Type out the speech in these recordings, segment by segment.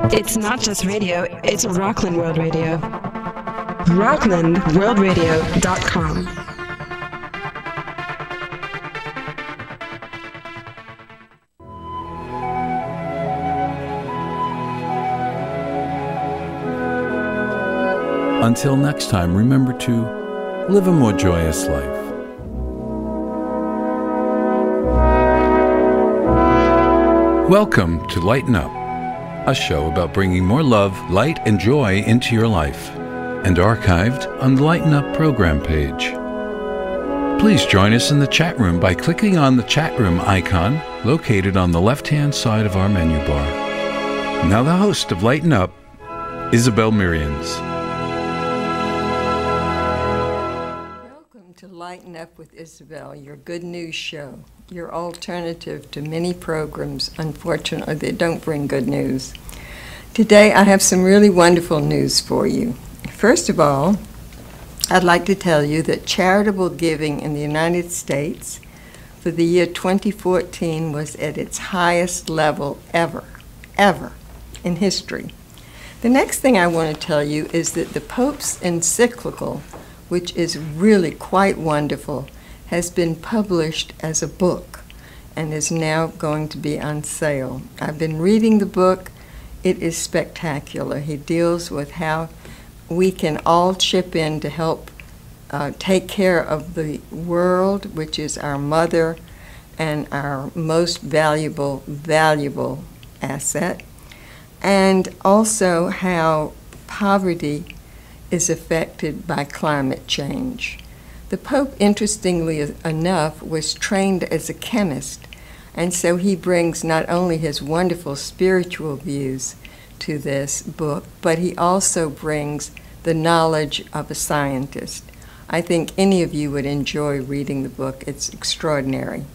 It's not just radio, it's Rockland World Radio. RocklandWorldRadio.com. Until next time, remember to live a more joyous life. Welcome to Lighten Up, a show about bringing more love, light, and joy into your life, and archived on the Lighten Up program page. Please join us in the chat room by clicking on the chat room icon located on the left-hand side of our menu bar. Now the host of Lighten Up, Isabel Merians. Welcome to Lighten Up with Isabel, your good news show, your alternative to many programs, unfortunately, that don't bring good news. Today, I have some really wonderful news for you. First of all, I'd like to tell you that charitable giving in the United States for the year 2014 was at its highest level ever in history. The next thing I want to tell you is that the Pope's encyclical, which is really quite wonderful, has been published as a book and is now going to be on sale. I've been reading the book. It is spectacular. He deals with how we can all chip in to help take care of the world, which is our mother and our most valuable asset, and also how poverty is affected by climate change. The Pope, interestingly enough, was trained as a chemist, and so he brings not only his wonderful spiritual views to this book, but he also brings the knowledge of a scientist. I think any of you would enjoy reading the book. It's extraordinary.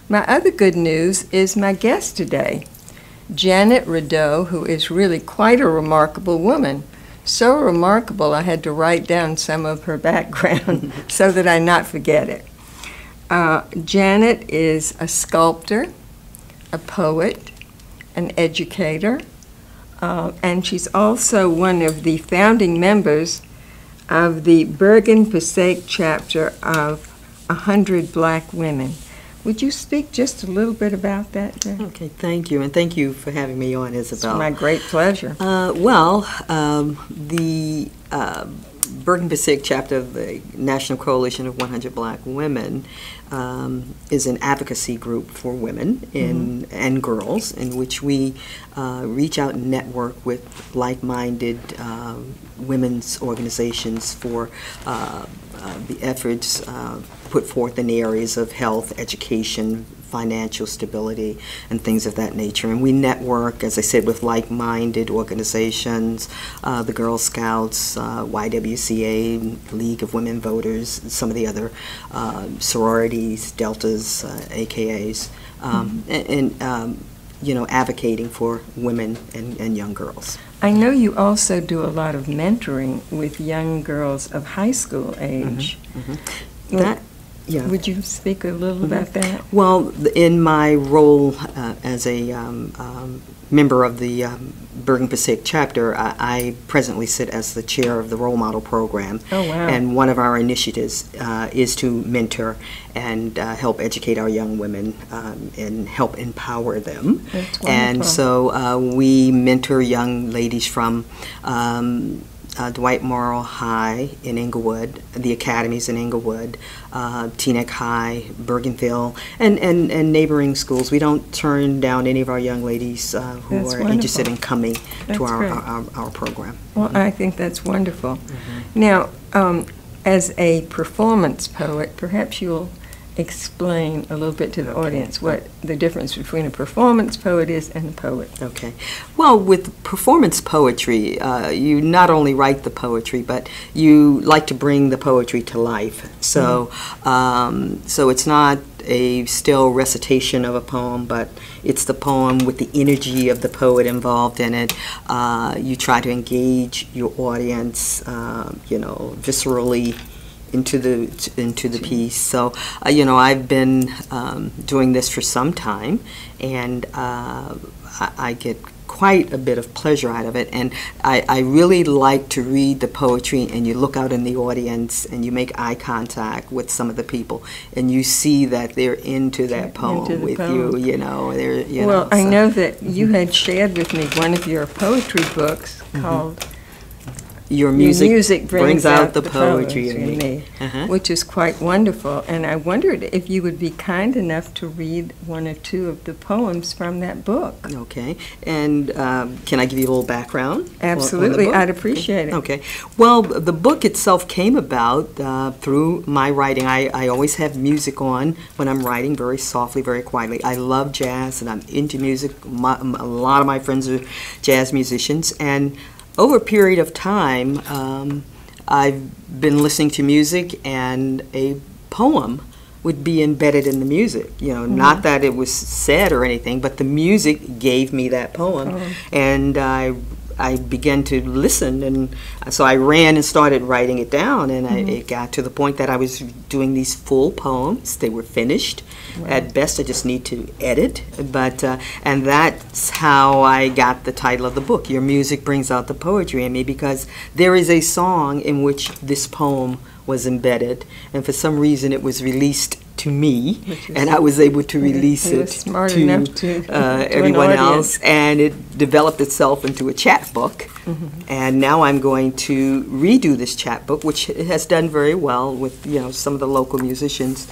My other good news is my guest today, Jeannette Rideau, who is really quite a remarkable woman. So remarkable, I had to write down some of her background so that I not forget it. Jeannette is a sculptor, a poet, an educator, and she's also one of the founding members of the Bergen-Passaic chapter of 100 Black Women. Would you speak just a little bit about that, Jen? Okay, thank you, and thank you for having me on, Isabel. It's my great pleasure. The Bergen-Passaic chapter of the National Coalition of 100 Black Women is an advocacy group for women and girls in which we reach out and network with like-minded women's organizations for the efforts put forth in the areas of health, education, financial stability, and things of that nature. And we network, as I said, with like-minded organizations, the Girl Scouts, YWCA, League of Women Voters, some of the other sororities, Deltas, AKAs, advocating for women and young girls. I know you also do a lot of mentoring with young girls of high school age. Would you speak a little about that? Well, in my role as a member of the Bergen-Passaic chapter, I presently sit as the chair of the Role Model Program. Oh, wow. And one of our initiatives is to mentor and help educate our young women and help empower them. That's wonderful. And so we mentor young ladies from Dwight Morrow High in Inglewood, the academies in Inglewood, Teaneck High, Bergenville, and neighboring schools. We don't turn down any of our young ladies who That's are wonderful. interested in coming to That's our program. Well, I think that's wonderful. Now, as a performance poet, perhaps you'll explain a little bit to the audience what the difference between a performance poet is and a poet. Okay. Well, with performance poetry, you not only write the poetry, but you like to bring the poetry to life. So, so it's not a still recitation of a poem, but it's the poem with the energy of the poet involved in it. You try to engage your audience, viscerally into the piece. So I've been doing this for some time, and I get quite a bit of pleasure out of it. And I really like to read the poetry, and you look out in the audience and you make eye contact with some of the people, and you see that they're into that poem with you, you know. I know that you had shared with me one of your poetry books called Your Music Brings Out the Poetry in Me, which is quite wonderful. And I wondered if you would be kind enough to read one or two of the poems from that book. Okay. And can I give you a little background? Absolutely. On I'd appreciate it. Okay. Well, the book itself came about through my writing. I always have music on when I'm writing, very softly, very quietly. I love jazz, and I'm into music. A lot of my friends are jazz musicians, and over a period of time, I've been listening to music, and a poem would be embedded in the music. You know, not that it was said or anything, but the music gave me that poem, and I began to listen, and so I ran and started writing it down, and it got to the point that I was doing these full poems. They were finished. At best, I just need to edit, but and that's how I got the title of the book, Your Music Brings Out the Poetry in Me, because there is a song in which this poem was embedded, and for some reason it was released to me, and I was able to release it to everyone else, and it developed itself into a chapbook. And now I'm going to redo this chapbook, which has done very well with some of the local musicians.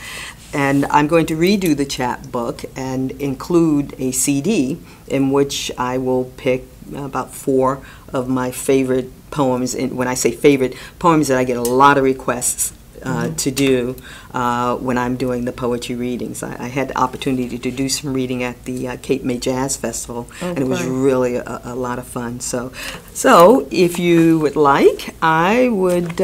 And I'm going to redo the chapbook and include a CD in which I will pick about 4 of my favorite poems. And when I say favorite, poems that I get a lot of requests to do when I'm doing the poetry readings. I had the opportunity to do some reading at the Cape May Jazz Festival, and it was really a lot of fun. So if you would like, I would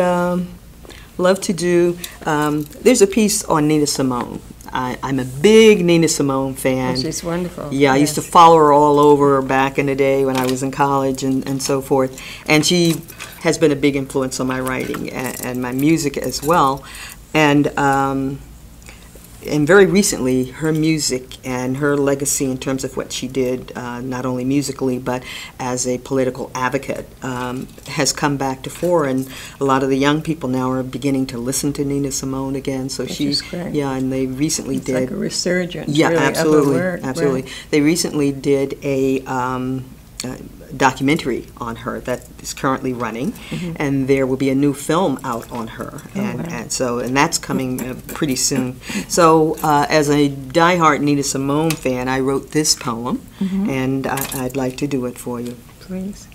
love to do, there's a piece on Nina Simone. I'm a big Nina Simone fan. She's wonderful. Yeah, I used to follow her all over back in the day when I was in college and so forth. And she has been a big influence on my writing and my music as well. And very recently, her music and her legacy in terms of what she did, not only musically but as a political advocate, has come back to fore. And a lot of the young people now are beginning to listen to Nina Simone again. So she's great. Yeah, and they recently did. It's like a resurgence. Yeah, really, absolutely, of her work. absolutely. Right. They recently did a documentary on her that is currently running, and there will be a new film out on her, and that's coming pretty soon. So as a diehard Nina Simone fan, I wrote this poem, and I'd like to do it for you. Please.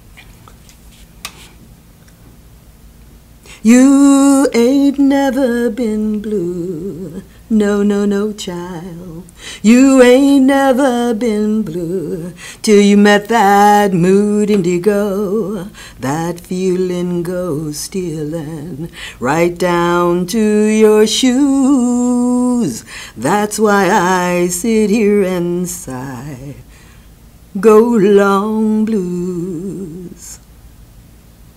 You ain't never been blue, no, no, no, child. You ain't never been blue till you met that mood indigo. That feeling goes stealing right down to your shoes. That's why I sit here and sigh. Go long blues.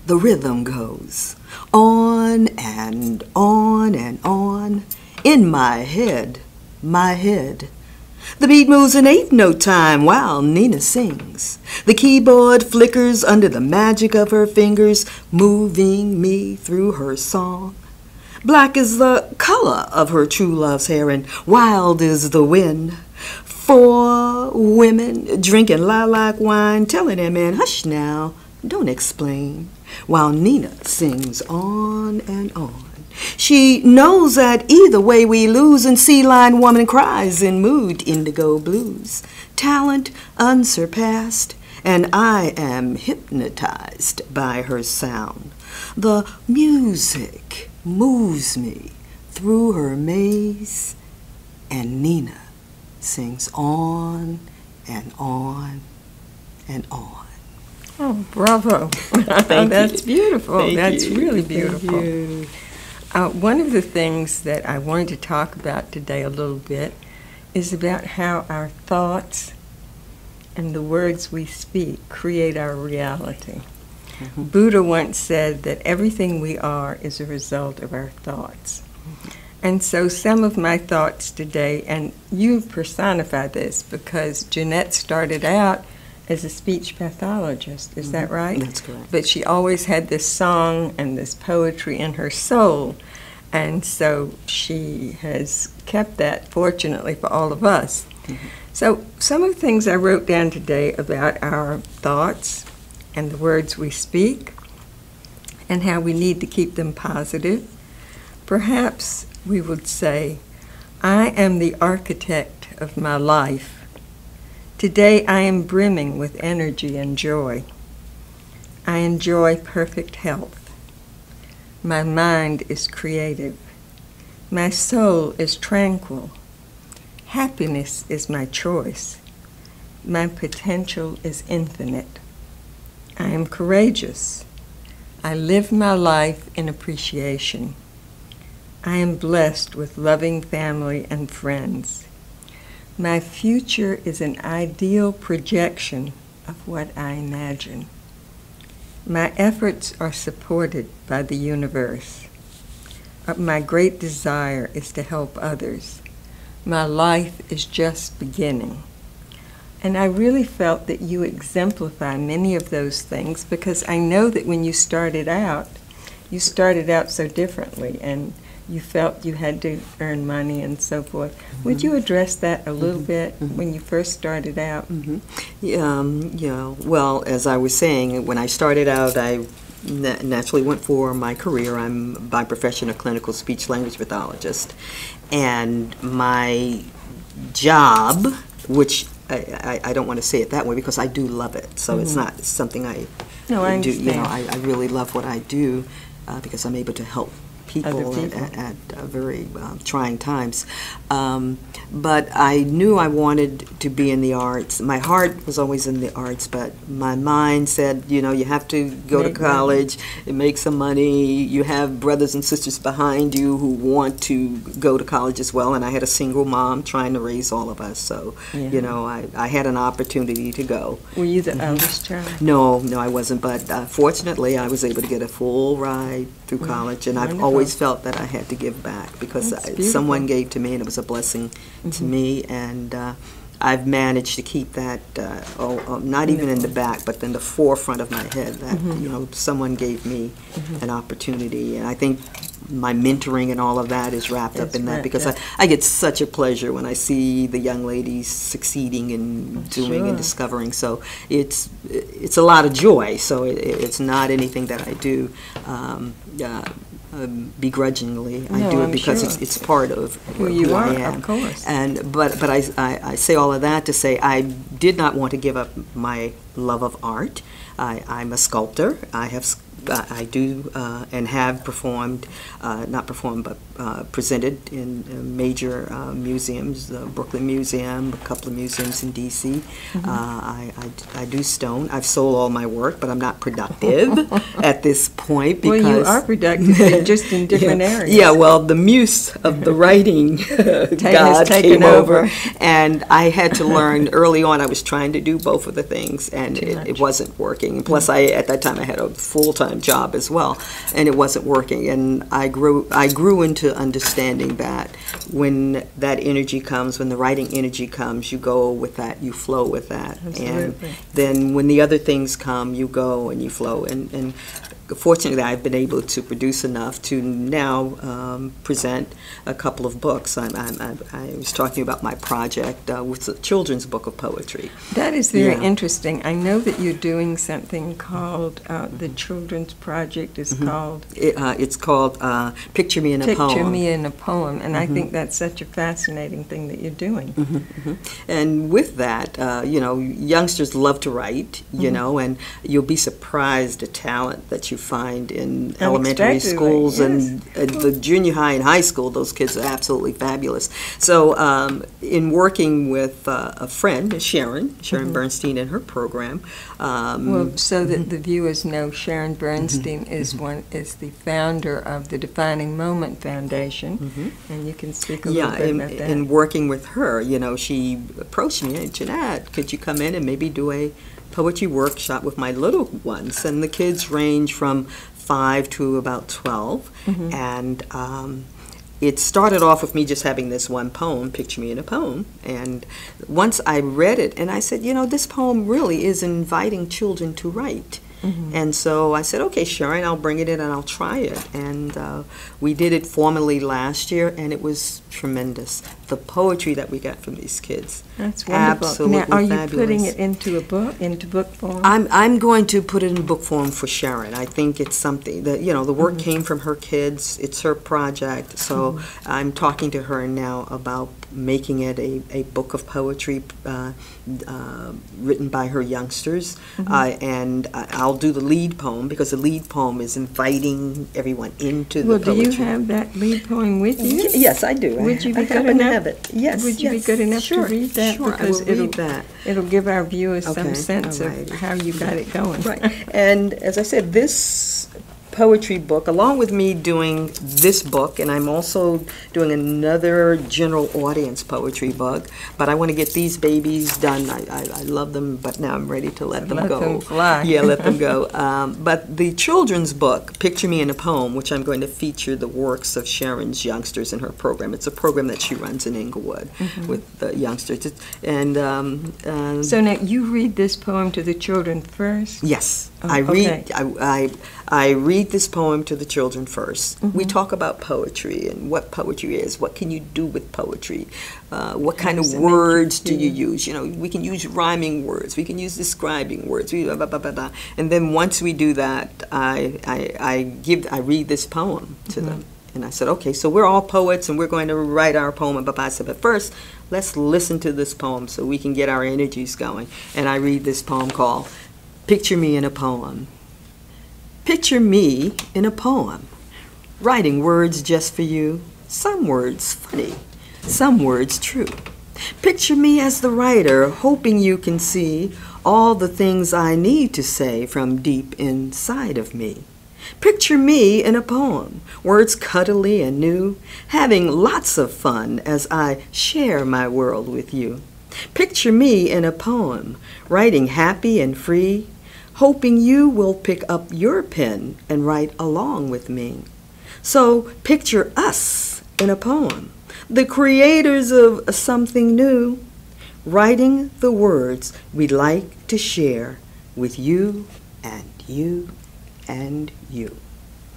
The rhythm goes on and on and on in my head, my head. The beat moves in 8-note time while Nina sings. The keyboard flickers under the magic of her fingers, moving me through her song. Black is the color of her true love's hair, and wild is the wind. 4 women drinking lilac wine, telling their man, hush now, don't explain, while Nina sings on and on. She knows that either way we lose, and sea lion woman cries in mood indigo blues. Talent unsurpassed, and I am hypnotized by her sound. The music moves me through her maze, and Nina sings on and on and on. Oh, bravo. That's beautiful. That's really beautiful. Thank you. One of the things that I wanted to talk about today a little bit is about how our thoughts and the words we speak create our reality. Buddha once said that everything we are is a result of our thoughts. And so some of my thoughts today, and you personify this because Jeannette started out is a speech pathologist. Is that right? That's correct. But she always had this song and this poetry in her soul. And so she has kept that, fortunately, for all of us. So some of the things I wrote down today about our thoughts and the words we speak and how we need to keep them positive. Perhaps we would say, I am the architect of my life. Today I am brimming with energy and joy. I enjoy perfect health. My mind is creative. My soul is tranquil. Happiness is my choice. My potential is infinite. I am courageous. I live my life in appreciation. I am blessed with loving family and friends. My future is an ideal projection of what I imagine. My efforts are supported by the universe. My great desire is to help others. My life is just beginning. And I really felt that you exemplify many of those things, because I know that when you started out so differently, and you felt you had to earn money and so forth. Would you address that a little bit when you first started out? Yeah, well, as I was saying, when I started out, I naturally went for my career. I'm by profession a clinical speech language pathologist. And my job, which I don't want to say it that way because I do love it. So it's not something I do. You know, I really love what I do because I'm able to help people at very trying times. But I knew I wanted to be in the arts. My heart was always in the arts, but my mind said, you know, you have to go to college and make some money. You have brothers and sisters behind you who want to go to college as well, and I had a single mom trying to raise all of us. So, you know, I had an opportunity to go. Were you the eldest child? No, I wasn't, but fortunately I was able to get a full ride through college, and I've always felt that I had to give back because someone gave to me, and it was a blessing to me, and I've managed to keep that not even in the back, but in the forefront of my head, that you know, someone gave me an opportunity. And I think my mentoring and all of that is wrapped up in that, because I get such a pleasure when I see the young ladies succeeding and doing and discovering. So it's a lot of joy. So it's not anything that I do begrudgingly. I do it because it's part of who I am. Of course. And but I say all of that to say I did not want to give up my love of art. I'm a sculptor. I do and have performed, not performed, but presented in major museums, the Brooklyn Museum, a couple of museums in D.C. I do stone. I've sold all my work, but I'm not productive at this point. Because well, you are productive, just in different areas. Yeah, well, the muse of the writing God came over, and I had to learn early on. I was trying to do both of the things, and it wasn't working. And plus, at that time, I had a full-time job as well, and it wasn't working. And I grew into understanding that when that energy comes, when the writing energy comes, you go with that, you flow with that. Absolutely. And then when the other things come, you go and you flow. And fortunately, I've been able to produce enough to now present a couple of books. I was talking about my project with a children's book of poetry. That is very interesting. I know that you're doing something called, the children's project is called? It's called Picture Me in a Poem. Picture Me in a Poem, and I think that's such a fascinating thing that you're doing. And with that, you know, youngsters love to write, you know, and you'll be surprised the talent that you find in elementary schools and the junior high and high school. Those kids are absolutely fabulous. So in working with a friend, Sharon Bernstein, and her program. Well, so that the viewers know, Sharon Bernstein is the founder of the Defining Moment Foundation, and you can speak a little bit about that. In working with her, you know, she approached me, Jeannette, could you come in and maybe do a poetry workshop with my little ones? And the kids range from 5 to about 12, and it started off with me just having this one poem, Picture Me in a Poem. And once I read it, and I said, you know, this poem really is inviting children to write. And so I said, okay, Sharon, I'll bring it in and I'll try it. And we did it formally last year, and it was tremendous. The poetry that we got from these kids. That's wonderful. Absolutely now, are you fabulous. putting it into a book, into book form? I'm going to put it in book form for Sharon. I think it's something that, you know, the work came from her kids. It's her project. So I'm talking to her now about making it a book of poetry written by her youngsters. And I'll do the lead poem, because the lead poem is inviting everyone into the poetry. Well, do you have that lead poem with you? Yes, I do. Would you be I good happen to enough? have it. Yes. Would you be good enough Sure, to read that? Sure, because I will read that. It'll give our viewers some Okay, sense all of right. how you got it going. Right. And as I said, this poetry book, along with me doing this book, and I'm also doing another general audience poetry book, but I want to get these babies done. I love them, but now I'm ready to let them go. Let them fly. Yeah, let them go. But the children's book, Picture Me in a Poem, which I'm going to feature the works of Sharon's youngsters in her program. It's a program that she runs in Inglewood with the youngsters. And So now you read this poem to the children first? yes, Oh, I read. okay. I read this poem to the children first. We talk about poetry and what poetry is. What can you do with poetry? What kind of does it make you words do you feel? use? You know, we can use rhyming words. We can use describing words. Blah, blah, blah, blah, blah. And then once we do that, I read this poem to them. And I said, okay, so we're all poets and we're going to write our poem. And I said, but first, let's listen to this poem so we can get our energies going. And I read this poem called Picture Me in a Poem. Picture me in a poem, writing words just for you, some words funny, some words true. Picture me as the writer, hoping you can see all the things I need to say from deep inside of me. Picture me in a poem, words cuddly and new, having lots of fun as I share my world with you. Picture me in a poem, writing happy and free, hoping you will pick up your pen and write along with me. So picture us in a poem, the creators of something new, writing the words we'd like to share with you and you and you.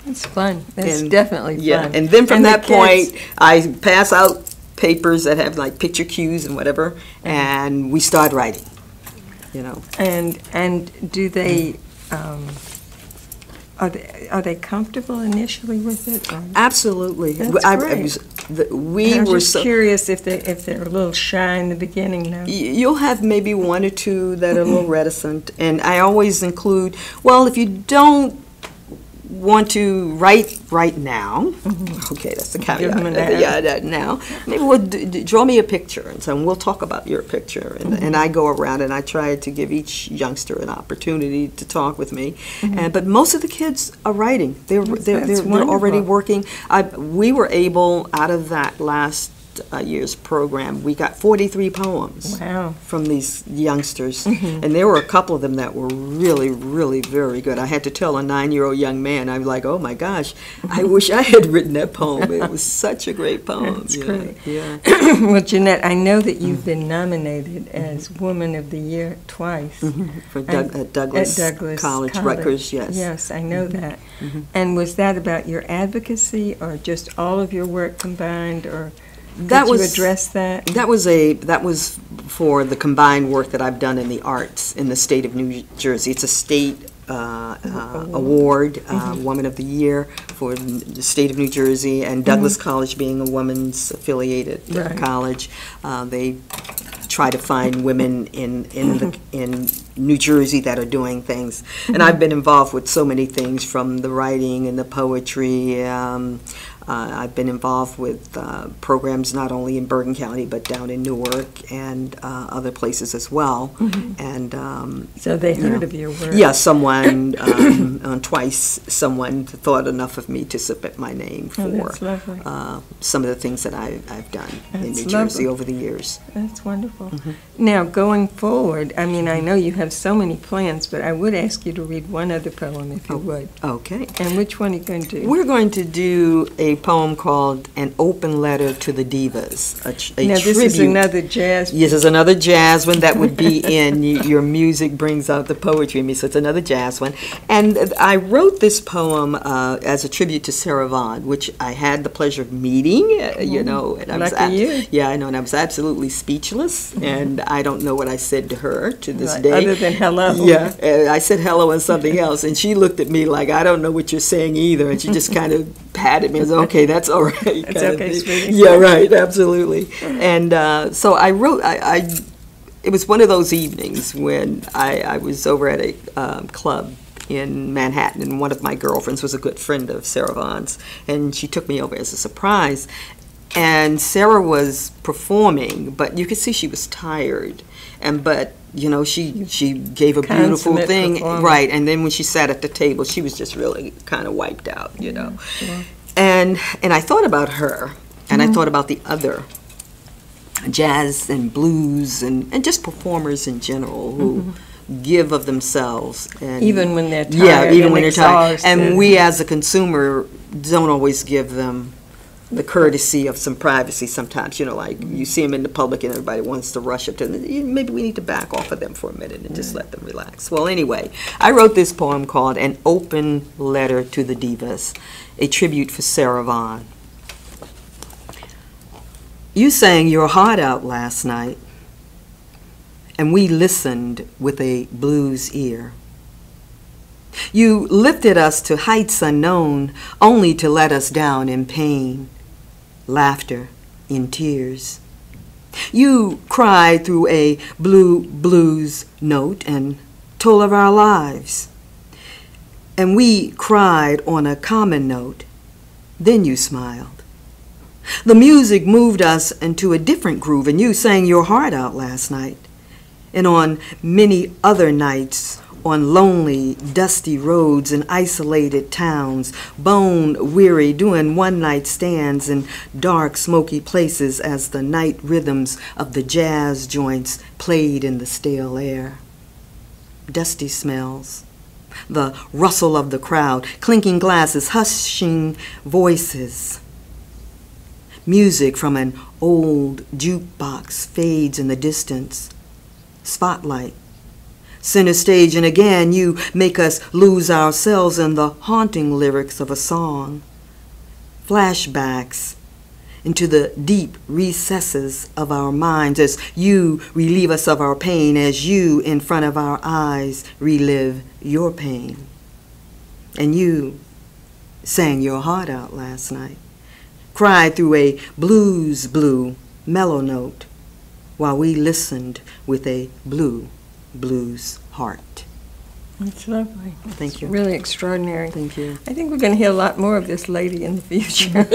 It's fun. That's And- definitely fun. Yeah, and then from the that kids- point, I pass out papers that have like picture cues and whatever, and we start writing, you know. And do they are they comfortable initially with it? Or? Absolutely. That's great. I'm Were just so. curious if they're a little shy in the beginning now. You'll have maybe one or two that are a little reticent, and I always include, well, if you don't want to write right now, okay, that's the Give them an caveat. hour. Yeah, that now. Maybe we'll draw me a picture, and so we'll talk about your picture. And I go around and I try to give each youngster an opportunity to talk with me. But most of the kids are writing. They're already wonderful. working. We were able, out of that last year's program, we got 43 poems Wow. from these youngsters, and there were a couple of them that were really, really very good. I had to tell a 9-year-old young man, I was like, oh my gosh, I wish I had written that poem. It was such a great poem. That's yeah, great. Yeah. Well, Jeannette, I know that you've been nominated as Woman of the Year twice. For And- Douglas, at Douglas College, Rutgers, yes. Yes, I know that. And was that about your advocacy, or just all of your work combined, or That did was- you address that? That was for the combined work that I've done in the arts in the state of New Jersey. It's a state award, Woman of the Year for the state of New Jersey, and Douglas College being a women's affiliated Right. college. They try to find women in New Jersey that are doing things. And I've been involved with so many things, from the writing and the poetry. I've been involved with programs not only in Bergen County but down in Newark and other places as well. And So they you heard know, of your work. yeah, someone twice someone thought enough of me to submit my name Oh, for that's lovely. some of the things that I've done in That's New Jersey lovely. over the years. That's wonderful. Now, going forward, I mean, I know you have so many plans, but I would ask you to read one other poem if you would. Okay. And which one are you going to do? We're going to do a a poem called An Open Letter to the Divas. Now, this is another jazz. Yes, it's another jazz one that would be in Your Music Brings Out the Poetry in Me, so it's another jazz one. And I wrote this poem as a tribute to Sarah Vaughan, which I had the pleasure of meeting, you know. And Lucky you. Yeah, I know, and I was absolutely speechless, and I don't know what I said to her to this day. Other than hello. Yeah, I said hello and something else, and she looked at me like, I don't know what you're saying either, and she just kind of patted me and said, okay, that's all right. That's okay, sweetie. Yeah, right, absolutely. And so I wrote, it was one of those evenings when I was over at a club in Manhattan, and one of my girlfriends was a good friend of Sarah Vaughan's, and she took me over as a surprise. And Sarah was performing, but you could see she was tired. But you know, she gave a beautiful thing, right? And then when she sat at the table, she was just really kind of wiped out, you know. Yeah. And I thought about her, and I thought about the other jazz and blues and just performers in general who give of themselves, and even when they're tired. Yeah, even when they're tired. Exhausted. And we as a consumer don't always give them the courtesy of some privacy sometimes, you know, like you see them in the public and everybody wants to rush up to them. Maybe we need to back off of them for a minute and just let them relax. Well, anyway, I wrote this poem called An Open Letter to the Divas, a tribute for Sarah Vaughan. You sang your heart out last night, and we listened with a blues ear. You lifted us to heights unknown, only to let us down in pain, laughter in tears. You cried through a blue blues note and told of our lives. And we cried on a common note. Then you smiled. The music moved us into a different groove, and you sang your heart out last night. And on many other nights, on lonely, dusty roads in isolated towns, bone-weary, doing one-night stands in dark, smoky places as the night rhythms of the jazz joints played in the stale air. Dusty smells, the rustle of the crowd, clinking glasses, hushing voices. Music from an old jukebox fades in the distance. Spotlight. Center stage, and again you make us lose ourselves in the haunting lyrics of a song. Flashbacks into the deep recesses of our minds as you relieve us of our pain, as you in front of our eyes relive your pain. And you sang your heart out last night, cried through a blues blue mellow note while we listened with a blue blues heart. It's lovely. Thank you. Really extraordinary. Thank you. I think we're going to hear a lot more of this lady in the future.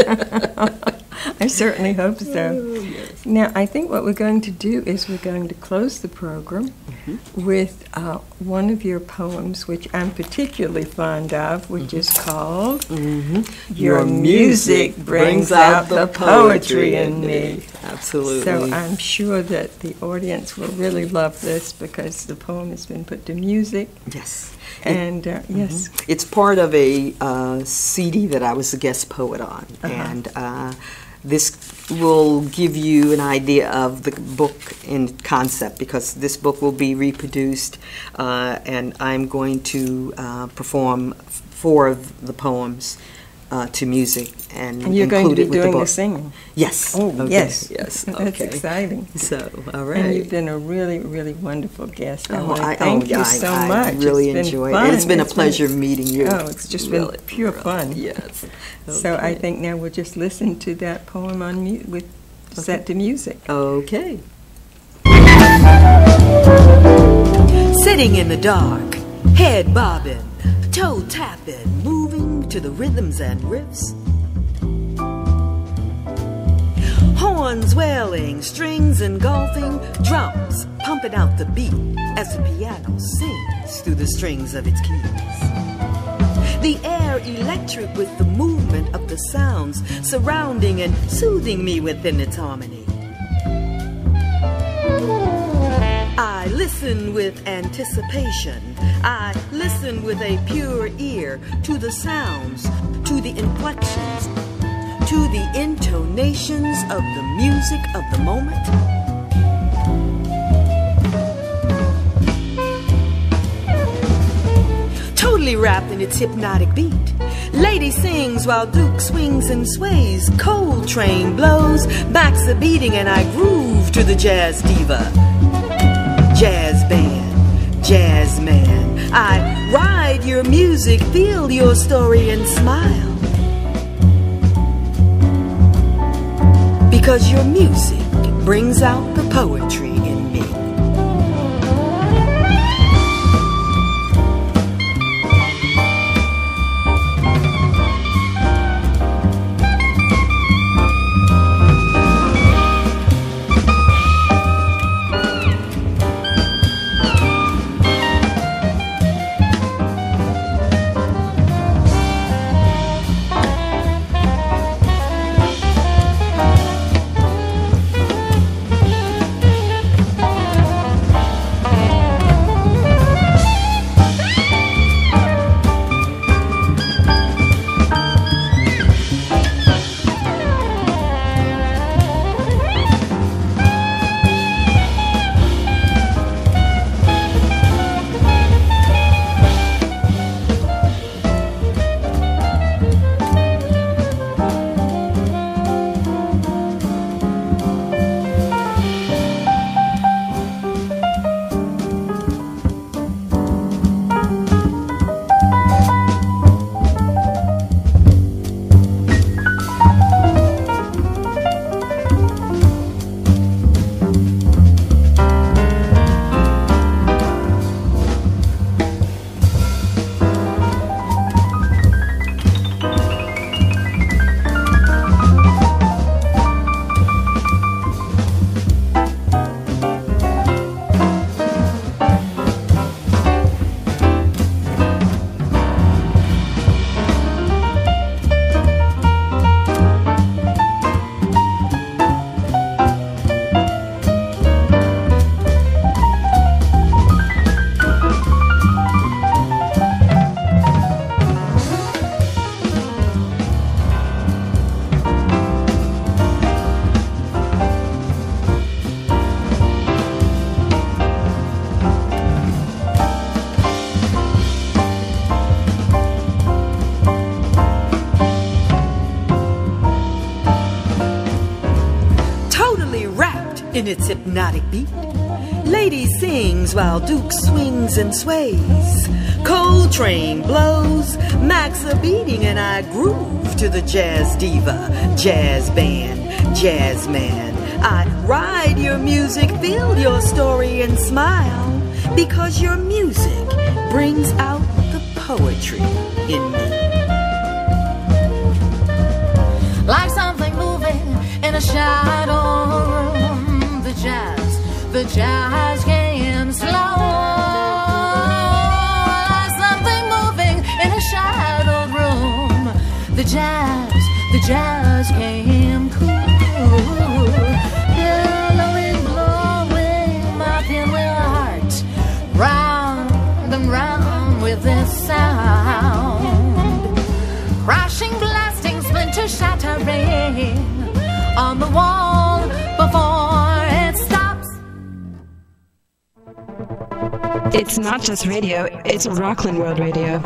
I certainly hope so. Yes. Now, I think what we're going to do is we're going to close the program with one of your poems, which I'm particularly fond of, which is called Your Music Brings Out the Poetry in Me. Absolutely. So I'm sure that the audience will really love this because the poem has been put to music. Yes. And yes. It's part of a CD that I was a guest poet on. And this will give you an idea of the book in concept, because this book will be reproduced, and I'm going to perform 4 of the poems to music and you're going to be include it with the doing book. the singing. Yes. Oh, Okay. yes. Yes. That's Okay. exciting. So, all right. And you've been a really, really wonderful guest. I Oh, want to thank you so much. I really It's been enjoyed fun. it. It's been a pleasure meeting you. Oh, it's just been pure fun. Yes. So I Okay. think now we'll just listen to that poem on set to music. Okay. Sitting in the dark, head bobbing, toe tapping, moving to the rhythms and riffs. Horns wailing, strings engulfing, drums pumping out the beat as the piano sings through the strings of its keys. The air electric with the movement of the sounds surrounding and soothing me within its harmony. I listen with anticipation. I listen with a pure ear to the sounds, to the inflections, to the intonations of the music of the moment. Totally wrapped in its hypnotic beat. Lady sings while Duke swings and sways. Coltrane blows, backs a beating, and I groove to the jazz diva. Jazz band, jazz man, I ride your music, feel your story and smile. Because your music brings out the poetry in me. In its hypnotic beat, lady sings while Duke swings and sways. Coltrane blows, Max a beating, and I groove to the jazz diva, jazz band, jazz man. I ride your music, feel your story and smile, because your music brings out the poetry in me. Like something moving in a shadow room. The jazz came slow, like something moving in a shadowed room. The jazz came cool, billowing, blowing my pinwheel heart round and round with this sound, crashing, blasting, splinter shattering on the wall before it stops. It's not just radio, it's Rockland World Radio.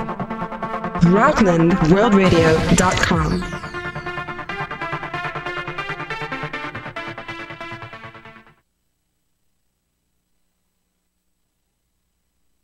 RocklandWorldRadio.com.